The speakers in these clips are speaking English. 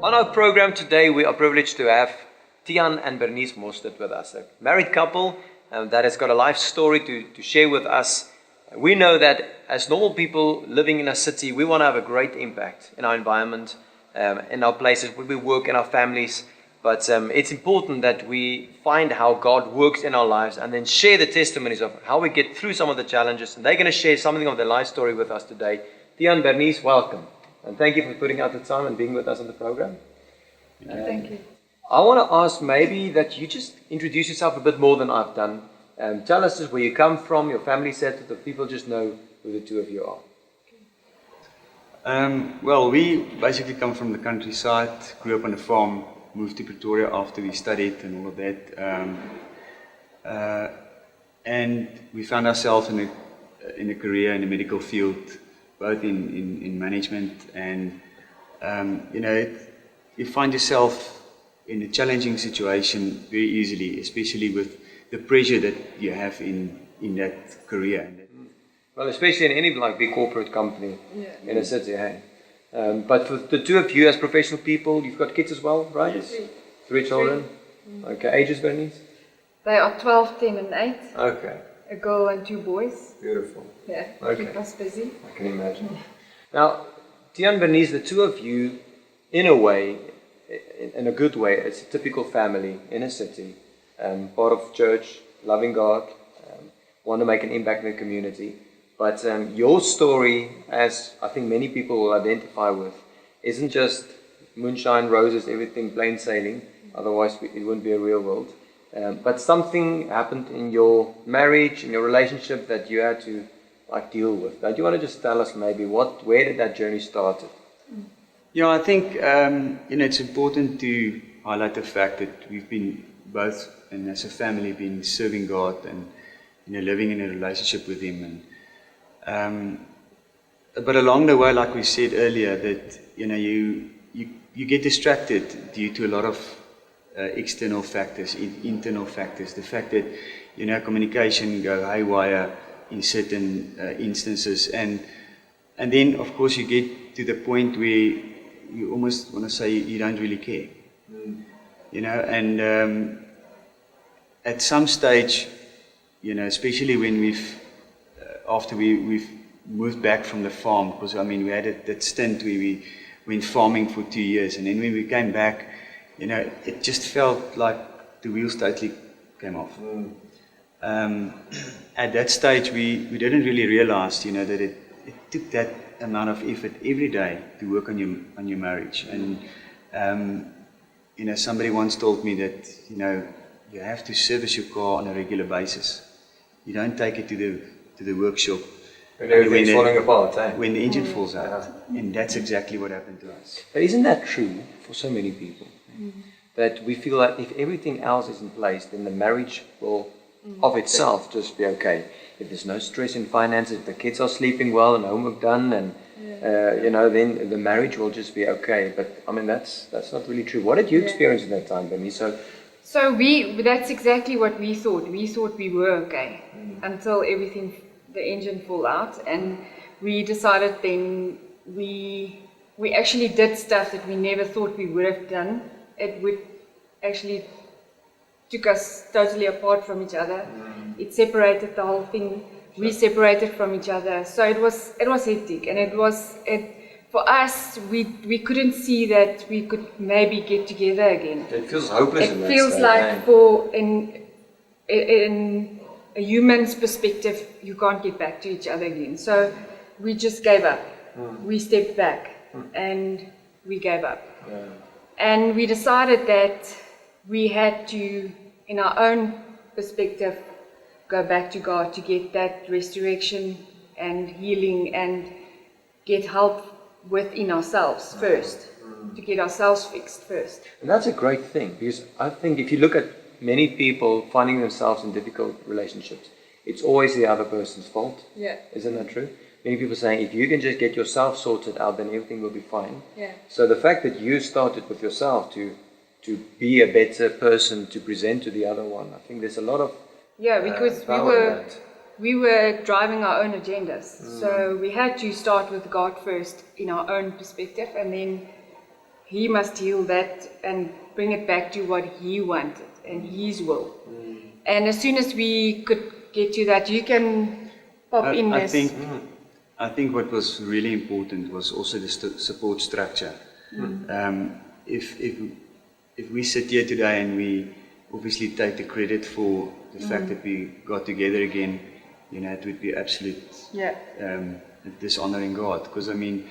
On our program today, we are privileged to have Tiaan and Bernice Mostert with us, a married couple that has got a life story to share with us. We know that as normal people living in a city, we want to have a great impact in our environment, in our places where we work, in our families. But it's important that we find how God works in our lives and then share the testimonies of how we get through some of the challenges. And they're going to share something of their life story with us today. Tiaan and Bernice, welcome. And thank you for putting out the time and being with us on the program. Thank you. I want to ask maybe that you just introduce yourself a bit more than I've done. Tell us just where you come from, your family setup, that people just know who the two of you are. Well, we basically come from the countryside, grew up on a farm, moved to Pretoria after we studied and all of that. And we found ourselves in a career in the medical field, both in management and, you find yourself in a challenging situation very easily, especially with the pressure that you have in that career. Well, especially in any big corporate company in a city, hey? But for the two of you as professional people, you've got kids as well, right? Yes. Three children? Okay, ages, Bernice? They are 12, 10 and 8. Okay. A girl and 2 boys. Beautiful. Yeah, Okay. keep us busy. I can imagine. Now, Tiaan and Bernice, the two of you, in a way, in a good way, it's a typical family in a city, part of church, loving God, want to make an impact in the community. But your story, as I think many people will identify with, isn't just moonshine, roses, everything plain sailing. Otherwise, it wouldn't be a real world. But something happened in your marriage, in your relationship that you had to deal with. Do you want to just tell us maybe where did that journey start? Yeah, I think it's important to highlight the fact that we've been both, and as a family, been serving God and living in a relationship with Him. But along the way, like we said earlier, that you get distracted due to a lot of external factors, internal factors. The fact that communication go haywire in certain instances, and then of course you get to the point where you almost want to say you don't really care, and at some stage, especially when after we've moved back from the farm, because we had that stint where we went farming for 2 years, and then when we came back, it just felt like the wheels totally came off. At that stage, we didn't really realize, that it took that amount of effort every day to work on your marriage. And somebody once told me that you have to service your car on a regular basis. You don't take it to the workshop when everything's falling apart, eh? When the engine falls out. And that's exactly what happened to us. But isn't that true for so many people? That we feel like if everything else is in place, then the marriage will of itself just be okay. If there's no stress in finances, if the kids are sleeping well and homework done, and then the marriage will just be okay. But that's not really true. What did you experience at that time, Bernice? So that's exactly what we thought. We thought we were okay until the engine fall out, and we decided then we actually did stuff that we never thought we would have done. It would actually took us totally apart from each other. It separated the whole thing. We separated from each other. So it was hectic, and for us, we couldn't see that we could maybe get together again. It feels hopeless. It feels like in a human's perspective, you can't get back to each other again. So we just gave up. We stepped back and we gave up. And we decided that we had to, in our own perspective, go back to God to get that restoration and healing and get help within ourselves first, to get ourselves fixed first. And that's a great thing, because I think if you look at many people finding themselves in difficult relationships, it's always the other person's fault. Yeah. Isn't that true? Many people saying, if you can just get yourself sorted out, then everything will be fine. Yeah. So the fact that you started with yourself to be a better person to present to the other one, I think there's a lot of because we were driving our own agendas. So we had to start with God first in our own perspective, and then he must heal that and bring it back to what he wanted and his will. And as soon as we could get to that, you can pop in this. I think what was really important was also the support structure. If we sit here today and we obviously take the credit for the fact that we got together again, it would be absolute dishonoring God. Because I mean,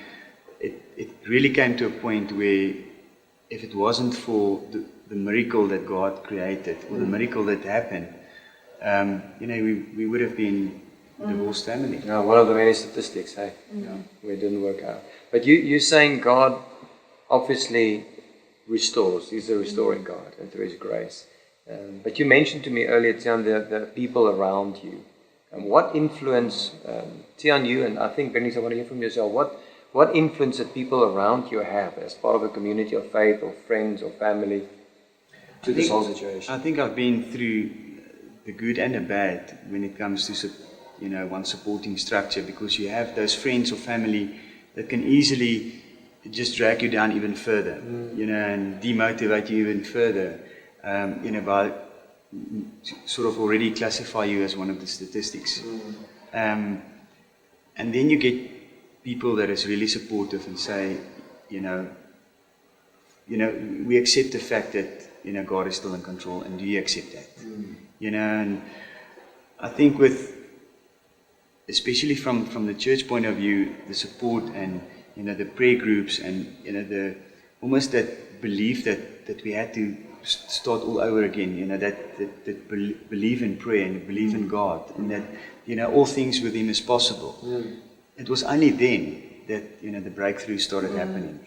it really came to a point where if it wasn't for the miracle that God created or the miracle that happened, we would have been a divorced family. No, one of the many statistics, hey, where it didn't work out. But you're saying God obviously restores. He's a restoring God, and through His grace. But you mentioned to me earlier, Tiaan, the people around you. And what influence, Tiaan, you, and I think Bernice, I want to hear from yourself, what influence did people around you have as part of a community of faith or friends or family to this whole situation? I think I've been through the good and the bad when it comes to one supporting structure, because you have those friends or family that can easily just drag you down even further, and demotivate you even further, by sort of already classify you as one of the statistics. And then you get people that is really supportive and say, we accept the fact that, God is still in control, and do you accept that? And I think especially from the church point of view, the support and, the prayer groups and, the almost that belief that we had to start all over again, that believe in prayer and believe in God, and that, all things with Him is possible. It was only then that, the breakthrough started happening.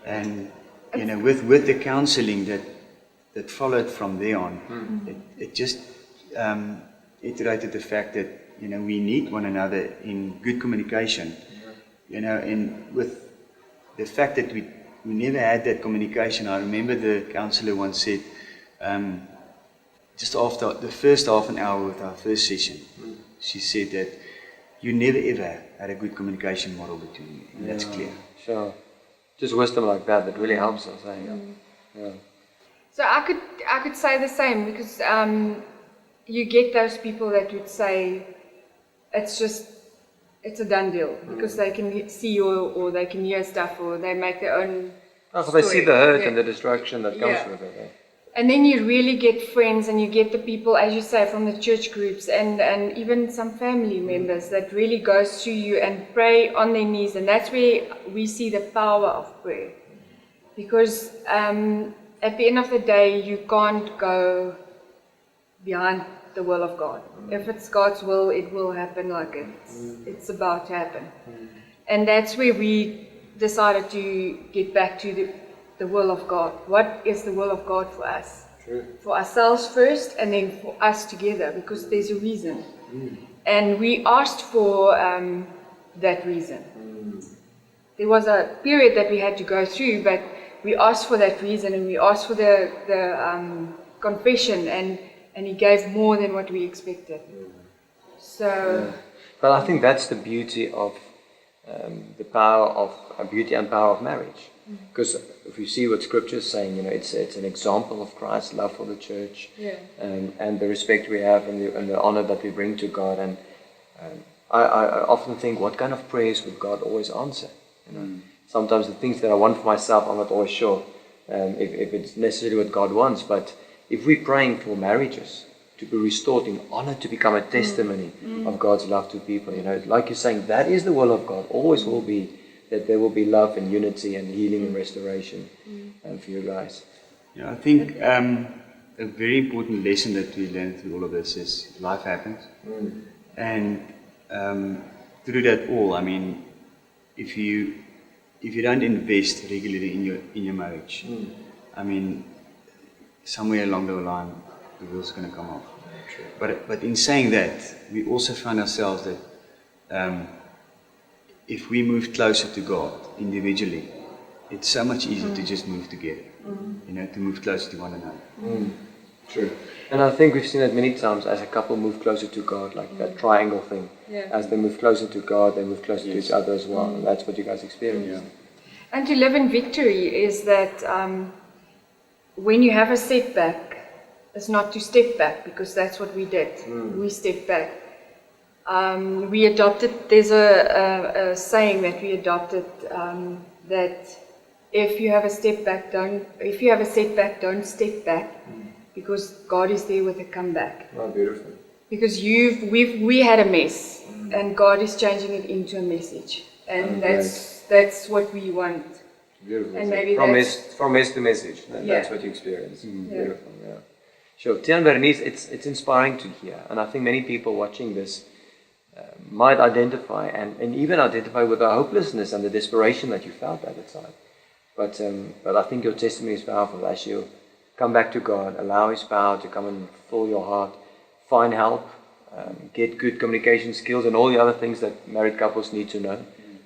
And, with the counseling that followed from there on, it just iterated the fact that, we need one another in good communication, and with the fact that we never had that communication. I remember the counselor once said, just after the first half an hour with our first session, she said that you never ever had a good communication model between you, and that's clear. Sure. Just wisdom like that really helps us. Yeah. So I could say the same, because you get those people that would say it's a done deal, because they can see you or they can hear stuff, or they make their own story. They see the hurt and the destruction that comes with it. Eh? And then you really get friends, and you get the people, as you say, from the church groups and even some family members that really goes through you and pray on their knees. And that's where we see the power of prayer. Because at the end of the day, you can't go behind the will of God. If it's God's will, it will happen like it's about to happen. And that's where we decided to get back to the will of God. What is the will of God for us? True. For ourselves first, and then for us together, because there's a reason. And we asked for that reason. There was a period that we had to go through, but we asked for that reason, and we asked for the confession, and He gave more than what we expected. So, but I think that's the beauty of the power of beauty and power of marriage. Because if you see what Scripture is saying, it's an example of Christ's love for the church, and the respect we have and the honor that we bring to God. And I often think, what kind of prayers would God always answer? Sometimes the things that I want for myself, I'm not always sure if it's necessarily what God wants. But if we're praying for marriages to be restored in honor, to become a testimony of God's love to people, like you're saying, that is the will of God. Always will be that there will be love and unity and healing and restoration for you guys. Yeah, I think a very important lesson that we learned through all of this is life happens, and through that all, I mean, if you don't invest regularly in your marriage, I mean, somewhere along the line, the wheel's going to come off. But in saying that, we also find ourselves that if we move closer to God individually, it's so much easier to just move together, to move closer to one another. True. And I think we've seen it many times as a couple move closer to God, like that triangle thing. As they move closer to God, they move closer to each other as well. And that's what you guys experienced. And to live in victory is that when you have a setback, it's not to step back, because that's what we did. We stepped back. We adopted, there's a saying that we adopted, that if you have a setback, don't step back, because God is there with a comeback. Oh, beautiful. Because we had a mess, and God is changing it into a message, and that's what we want. Beautiful. And maybe from mess to message. That's what you experience. Beautiful. Yeah. Sure. Tiaan and Bernice, it's inspiring to hear, and I think many people watching this might identify and even identify with the hopelessness and the desperation that you felt at the time. But I think your testimony is powerful as you come back to God, allow His power to come and fill your heart, find help, get good communication skills and all the other things that married couples need to know,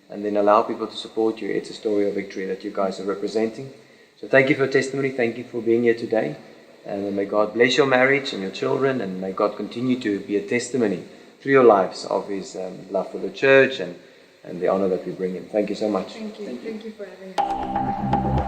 and then allow people to support you. It's a story of victory that you guys are representing. So thank you for your testimony. Thank you for being here today. And may God bless your marriage and your children, and may God continue to be a testimony through your lives of His love for the church and the honor that we bring Him. Thank you so much. Thank you for having us.